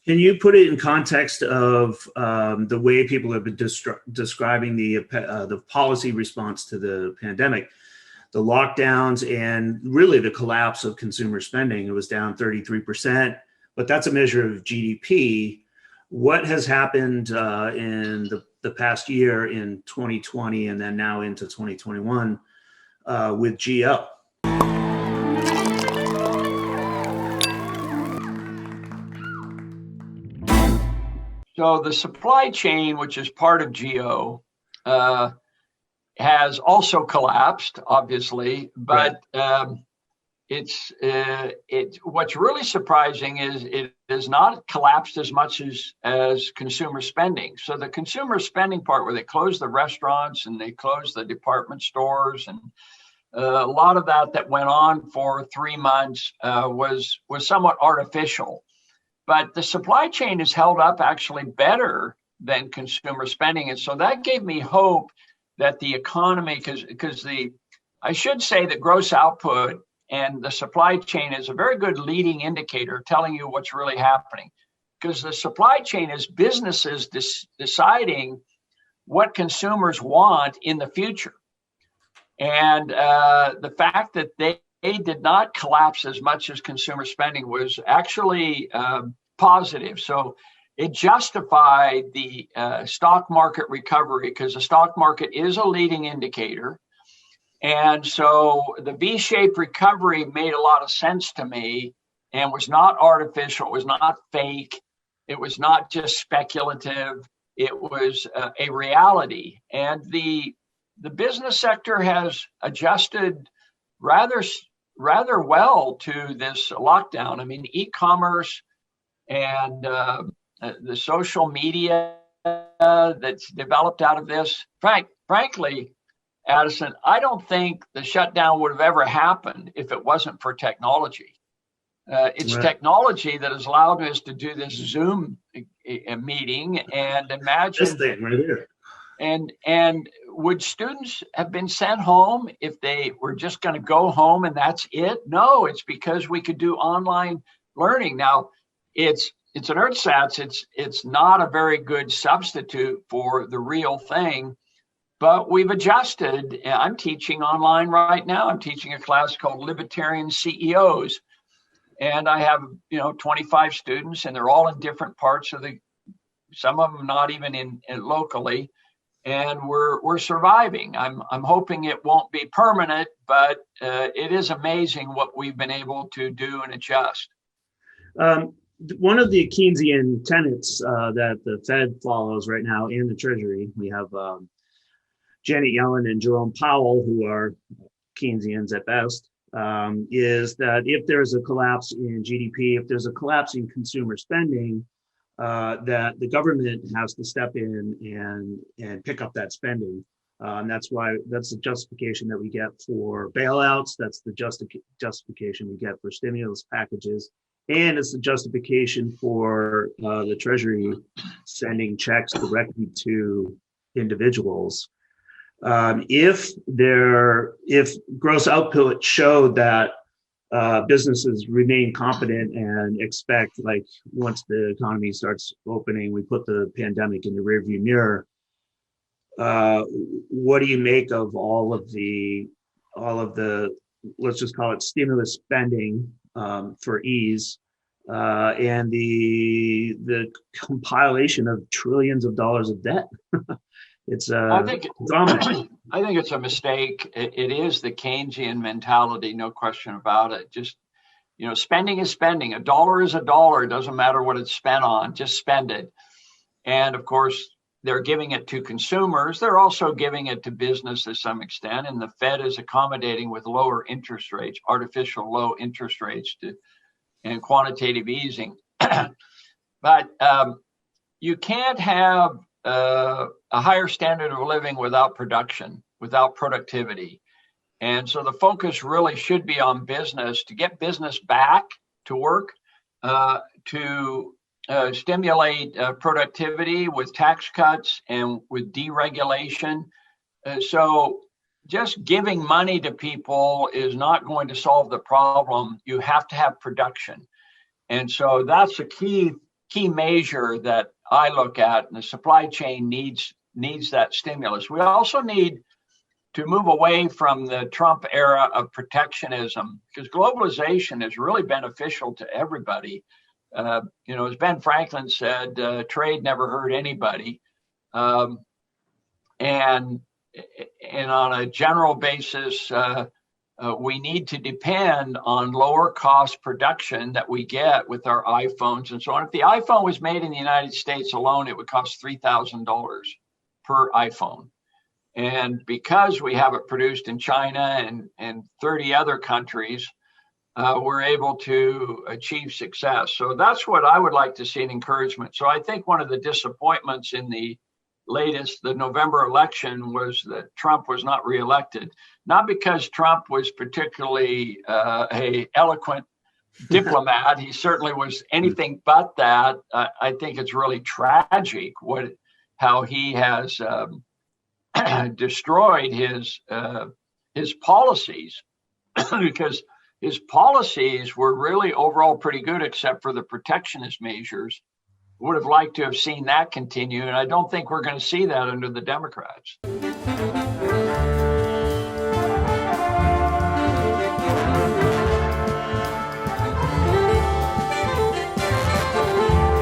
Can you put it in context of the way people have been describing the policy response to the pandemic, the lockdowns, and really the collapse of consumer spending? It was down 33%, but that's a measure of GDP. What has happened in the past year in 2020 and then now into 2021 with GO? So the supply chain, which is part of GO, has also collapsed, obviously, but it's what's really surprising is it has not collapsed as much as consumer spending. So the consumer spending part, where they closed the restaurants and they closed the department stores, and a lot of that went on for 3 months was somewhat artificial. But the supply chain is held up actually better than consumer spending. And so that gave me hope that the economy, because I should say that gross output and the supply chain is a very good leading indicator telling you what's really happening. Because the supply chain is businesses deciding what consumers want in the future. And the fact that they did not collapse as much as consumer spending was actually positive. So it justified the stock market recovery, because the stock market is a leading indicator. And so the V-shaped recovery made a lot of sense to me and was not artificial. It was not fake. It was not just speculative. It was a reality. And the business sector has adjusted rather well to this lockdown. I mean, e-commerce and the social media that's developed out of this, frankly, Addison, I don't think the shutdown would have ever happened if it wasn't for technology. It's technology that has allowed us to do this Zoom meeting, and imagine this thing right here. And would students have been sent home if they were just going to go home and that's it? No, it's because we could do online learning. Now, it's an ersatz. It's not a very good substitute for the real thing, but we've adjusted. I'm teaching online right now. I'm teaching a class called Libertarian CEOs, and I have 25 students, and they're all in different parts of some of them not even in locally. And we're surviving. I'm hoping it won't be permanent, but it is amazing what we've been able to do and adjust. One of the Keynesian tenets that the Fed follows right now, and the Treasury, we have Janet Yellen and Jerome Powell, who are Keynesians at best, is that if there's a collapse in GDP, if there's a collapse in consumer spending, that the government has to step in and pick up that spending. And that's the justification that we get for bailouts. That's the justification we get for stimulus packages. And it's the justification for the Treasury sending checks directly to individuals. If gross output showed that businesses remain competent and expect, like, once the economy starts opening, we put the pandemic in the rearview mirror. What do you make of all of the, let's just call it stimulus spending for ease, and the compilation of trillions of dollars of debt? I think it's a mistake. It is the Keynesian mentality, no question about it. Just, spending is spending. A dollar is a dollar. It doesn't matter what it's spent on, just spend it. And of course, they're giving it to consumers. They're also giving it to business to some extent. And the Fed is accommodating with lower interest rates, artificial low interest rates and quantitative easing. But you can't have a higher standard of living without production, without productivity. And so the focus really should be on business, to get business back to work, to stimulate productivity with tax cuts and with deregulation. So just giving money to people is not going to solve the problem. You have to have production. And so that's a key key measure that I look at, and the supply chain needs that stimulus. We also need to move away from the Trump era of protectionism, because globalization is really beneficial to everybody. As Ben Franklin said, trade never hurt anybody. And on a general basis, we need to depend on lower cost production that we get with our iPhones and so on. If the iPhone was made in the United States alone, it would cost $3,000 per iPhone. And because we have it produced in China and 30 other countries, we're able to achieve success. So that's what I would like to see, an encouragement. So I think one of the disappointments in the November election was that Trump was not reelected, not because Trump was particularly a eloquent diplomat. He certainly was anything but that. I think it's really tragic how he has destroyed his policies, because his policies were really overall pretty good, except for the protectionist measures. Would have liked to have seen that continue, and I don't think we're going to see that under the Democrats.